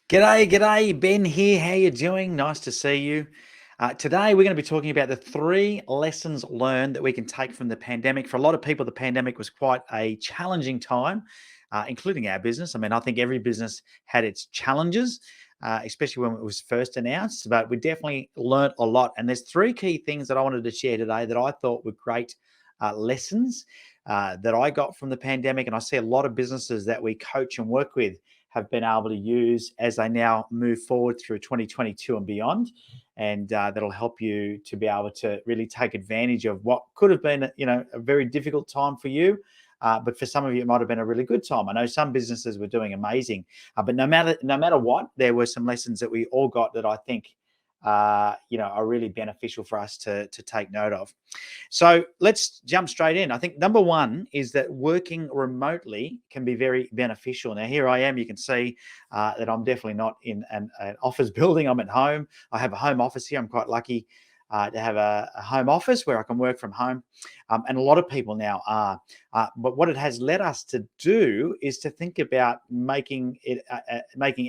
G'day, Ben here. How you doing? Nice to see you. Today, we're going to be talking about the 3 lessons learned that we can take from the pandemic. For a lot of people, the pandemic was quite a challenging time, including our business. I mean, I think every business had its challenges, especially when it was first announced, but we definitely learned a lot. And there's 3 key things that I wanted to share today that I thought were great lessons that I got from the pandemic. And I see a lot of businesses that we coach and work with have been able to use as they now move forward through 2022 and beyond. And that'll help you to be able to really take advantage of what could have been, a very difficult time for you. But for some of you, it might have been a really good time. I know some businesses were doing amazing, but no matter what, there were some lessons that we all got that I think, are really beneficial for us to take note of. So let's jump straight in. I think number one is that working remotely can be very beneficial. Now, here I am. You can see that I'm definitely not in an office building. I'm at home. I have a home office here. I'm quite lucky to have a home office where I can work from home. And a lot of people now are. But what it has led us to do is to think about making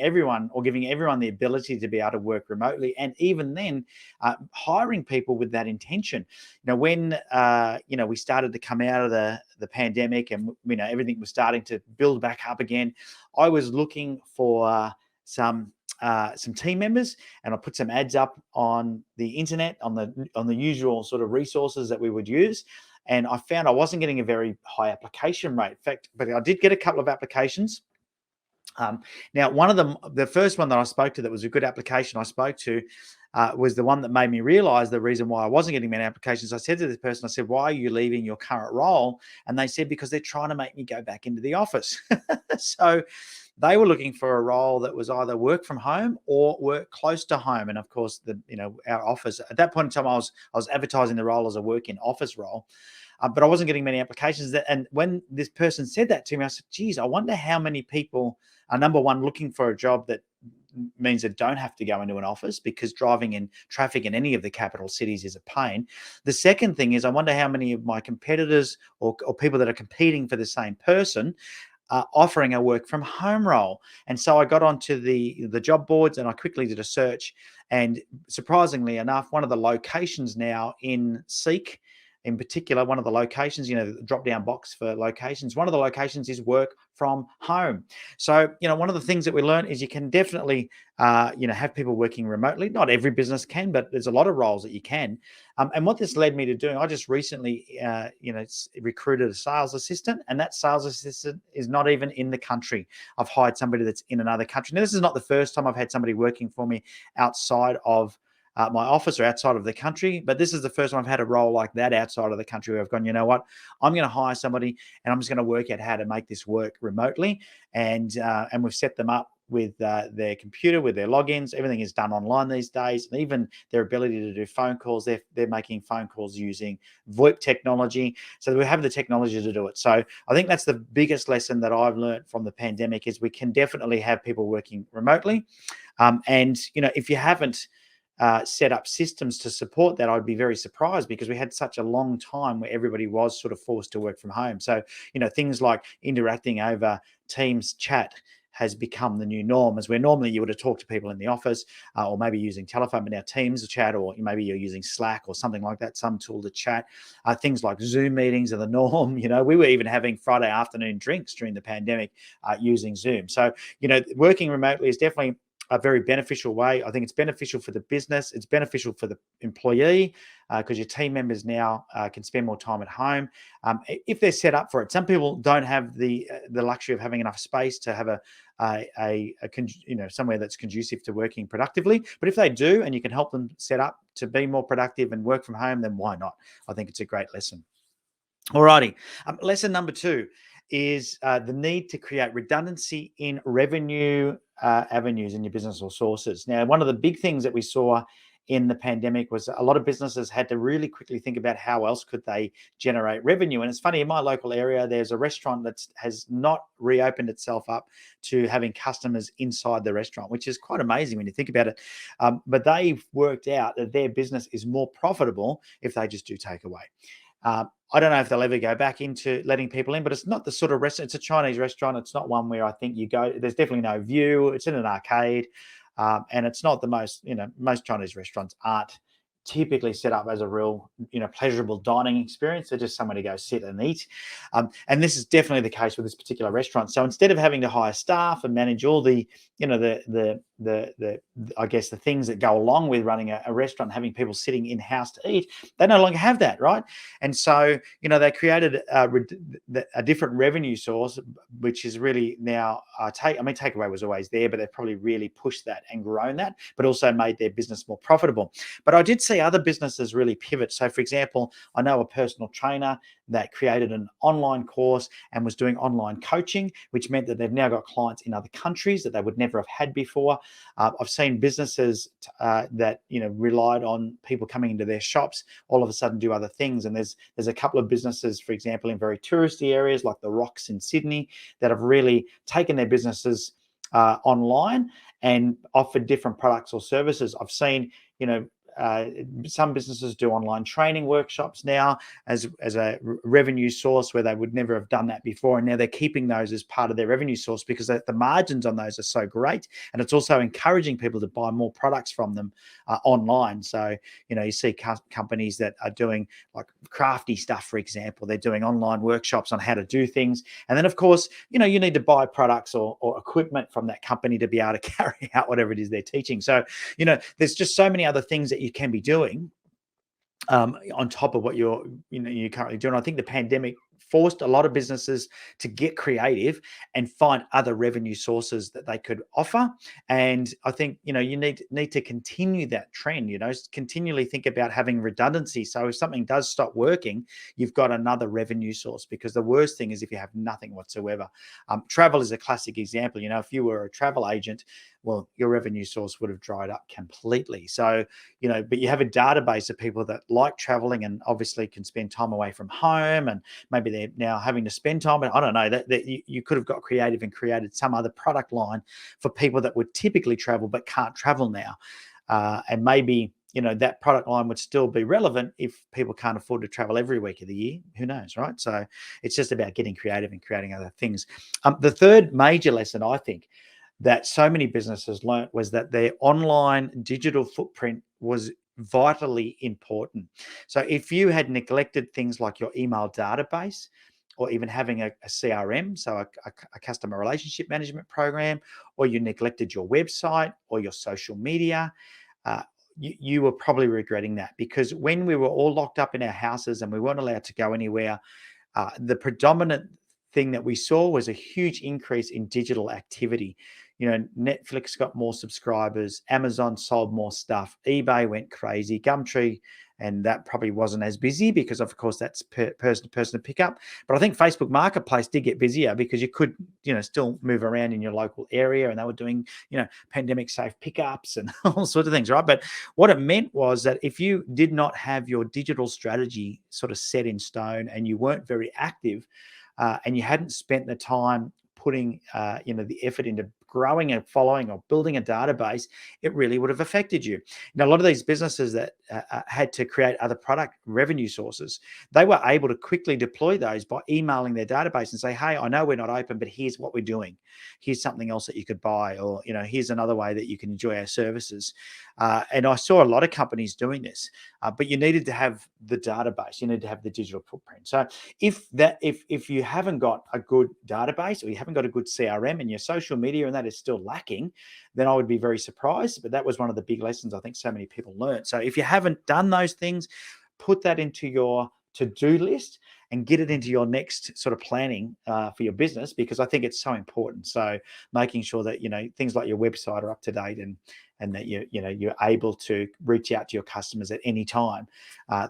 everyone or giving everyone the ability to be able to work remotely, and even then, hiring people with that intention. When we started to come out of the pandemic, and everything was starting to build back up again, I was looking for some team members, and I put some ads up on the internet on the usual sort of resources that we would use. And I found I wasn't getting a very high application rate. In fact, but I did get a couple of applications. Now, one of them, the first one that I spoke to that was a good application I spoke to, was the one that made me realize the reason why I wasn't getting many applications. I said to this person, I said, "Why are you leaving your current role?" And they said, "Because they're trying to make me go back into the office." So they were looking for a role that was either work from home or work close to home. And of course, our office at that point in time, I was advertising the role as a work in office role. But I wasn't getting many applications. And when this person said that to me, I said, geez, I wonder how many people are, number one, looking for a job that means they don't have to go into an office, because driving in traffic in any of the capital cities is a pain. The second thing is, I wonder how many of my competitors or people that are competing for the same person offering a work from home role. And so I got onto the job boards, and I quickly did a search. And surprisingly enough, one of the locations now in Seek, in particular, one of the locations, the drop down box for locations, one of the locations is work from home. So, one of the things that we learn is you can definitely, have people working remotely. Not every business can, but there's a lot of roles that you can. And what this led me to doing, I just recently, recruited a sales assistant, and that sales assistant is not even in the country. I've hired somebody that's in another country. Now, this is not the first time I've had somebody working for me outside of my office or outside of the country, but this is the first time I've had a role like that outside of the country where I've gone, you know what, I'm going to hire somebody, and I'm just going to work out how to make this work remotely. And we've set them up with their computer, with their logins. Everything is done online these days, and even their ability to do phone calls. They're making phone calls using VoIP technology, so we have the technology to do it. So I think that's the biggest lesson that I've learned from the pandemic, is we can definitely have people working remotely. And if you haven't set up systems to support that, I'd be very surprised, because we had such a long time where everybody was sort of forced to work from home. So, things like interacting over Teams chat has become the new norm, as where normally you would have talked to people in the office, or maybe using telephone, but now Teams chat, or maybe you're using Slack or something like that, some tool to chat. Things like Zoom meetings are the norm. We were even having Friday afternoon drinks during the pandemic using Zoom. So, working remotely is definitely a very beneficial way. I think it's beneficial for the business. It's beneficial for the employee, because your team members now can spend more time at home if they're set up for it. Some people don't have the luxury of having enough space to have somewhere that's conducive to working productively. But if they do, and you can help them set up to be more productive and work from home, then why not? I think it's a great lesson. Alrighty. Lesson number 2 is the need to create redundancy in revenue avenues in your business or sources. Now, one of the big things that we saw in the pandemic was a lot of businesses had to really quickly think about how else could they generate revenue. And it's funny, in my local area, there's a restaurant that has not reopened itself up to having customers inside the restaurant, which is quite amazing when you think about it. But they've worked out that their business is more profitable if they just do takeaway. I don't know if they'll ever go back into letting people in, but it's not the sort of restaurant. It's a Chinese restaurant. It's not one where I think you go. There's definitely no view. It's in an arcade, and it's not the most. Most Chinese restaurants aren't typically set up as a real, pleasurable dining experience. They're just somewhere to go sit and eat. And this is definitely the case with this particular restaurant. So instead of having to hire staff and manage all the, the I guess the things that go along with running a restaurant, having people sitting in house to eat, they no longer have that, right? And so, they created a different revenue source, which is really now takeaway was always there, but they've probably really pushed that and grown that, but also made their business more profitable. But I did see other businesses really pivot. So, for example, I know a personal trainer that created an online course and was doing online coaching, which meant that they've now got clients in other countries that they would never have had before. I've seen businesses that relied on people coming into their shops all of a sudden do other things. And there's a couple of businesses, for example, in very touristy areas like the Rocks in Sydney, that have really taken their businesses online and offered different products or services. I've seen, some businesses do online training workshops now as a revenue source where they would never have done that before, and now they're keeping those as part of their revenue source because the margins on those are so great, and it's also encouraging people to buy more products from them online. So you see companies that are doing like crafty stuff, for example. They're doing online workshops on how to do things, and then of course you need to buy products or equipment from that company to be able to carry out whatever it is they're teaching. So there's just so many other things that you can be doing on top of what you're currently doing. I think the pandemic forced a lot of businesses to get creative and find other revenue sources that they could offer. And I think you need to continue that trend. Continually think about having redundancy. So if something does stop working, you've got another revenue source. Because the worst thing is if you have nothing whatsoever. Travel is a classic example. If you were a travel agent, well, your revenue source would have dried up completely. So but you have a database of people that like traveling and obviously can spend time away from home, and maybe they're now having to spend time. But I don't know, that you could have got creative and created some other product line for people that would typically travel but can't travel now. And maybe that product line would still be relevant if people can't afford to travel every week of the year. Who knows, right? So it's just about getting creative and creating other things. The third major lesson I think that so many businesses learnt was that their online digital footprint was vitally important. So if you had neglected things like your email database, or even having a CRM, so a customer relationship management program, or you neglected your website or your social media, you were probably regretting that. Because when we were all locked up in our houses and we weren't allowed to go anywhere, the predominant thing that we saw was a huge increase in digital activity. Netflix got more subscribers, Amazon sold more stuff, eBay went crazy, Gumtree, and that probably wasn't as busy because, of course, that's person to person to pick up. But I think Facebook Marketplace did get busier because you could, still move around in your local area, and they were doing, pandemic safe pickups and all sorts of things, right? But what it meant was that if you did not have your digital strategy sort of set in stone and you weren't very active, and you hadn't spent the time putting the effort into growing a following or building a database, it really would have affected you. Now, a lot of these businesses that had to create other product revenue sources, they were able to quickly deploy those by emailing their database and say, hey, I know we're not open, but here's what we're doing. Here's something else that you could buy, or here's another way that you can enjoy our services. And I saw a lot of companies doing this, but you needed to have the database, you need to have the digital footprint. So if you haven't got a good database, or you haven't got a good CRM, and your social media and that is still lacking, then I would be very surprised. But that was one of the big lessons I think so many people learned. So if you haven't done those things, put that into your to-do list and get it into your next sort of planning for your business, because I think it's so important. So making sure that things like your website are up to date, and that you're able to reach out to your customers at any time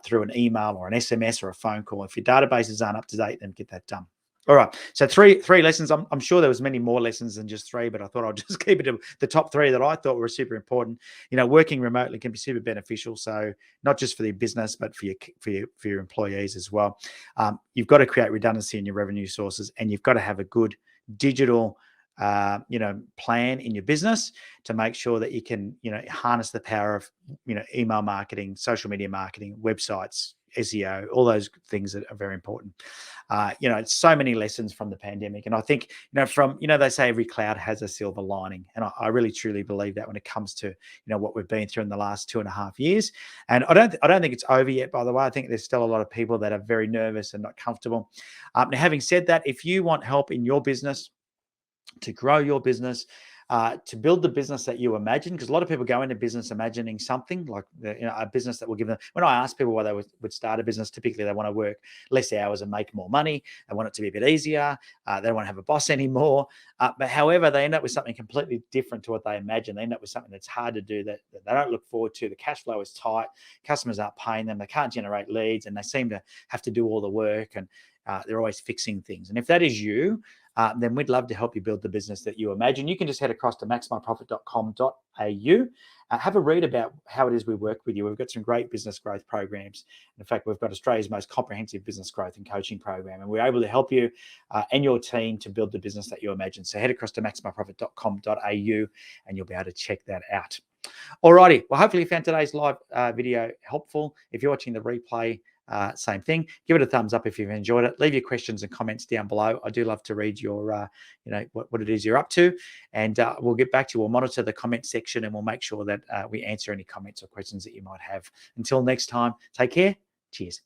through an email or an SMS or a phone call. If your databases aren't up to date, then get that done. All right. So three lessons. I'm sure there was many more lessons than just three, but I thought I'll just keep it to the top three that I thought were super important. Working remotely can be super beneficial. So not just for the business, but for your employees as well. You've got to create redundancy in your revenue sources, and you've got to have a good digital plan in your business to make sure that you can harness the power of email marketing, social media marketing, websites, SEO, all those things that are very important. It's so many lessons from the pandemic. And I think, they say every cloud has a silver lining. And I really truly believe that when it comes to, what we've been through in the last 2.5 years. And I don't think it's over yet, by the way. I think there's still a lot of people that are very nervous and not comfortable. Now, having said that, if you want help in your business, to grow your business, to build the business that you imagine. Because a lot of people go into business imagining something like a business that will give them. When I ask people why they would start a business, typically they want to work less hours and make more money. They want it to be a bit easier. They don't want to have a boss anymore. But however, they end up with something completely different to what they imagine. They end up with something that's hard to do, that they don't look forward to. The cash flow is tight. Customers aren't paying them. They can't generate leads, and they seem to have to do all the work. And they're always fixing things. And if that is you, then we'd love to help you build the business that you imagine. You can just head across to maxmyprofit.com.au. Have a read about how it is we work with you. We've got some great business growth programs. In fact, we've got Australia's most comprehensive business growth and coaching program, and we're able to help you and your team to build the business that you imagine. So head across to maxmyprofit.com.au and you'll be able to check that out. Alrighty. Well, hopefully you found today's live video helpful. If you're watching the replay, same thing. Give it a thumbs up if you've enjoyed it. Leave your questions and comments down below. I do love to read your, what it is you're up to, and we'll get back to you. We'll monitor the comment section, and we'll make sure that we answer any comments or questions that you might have. Until next time, take care. Cheers.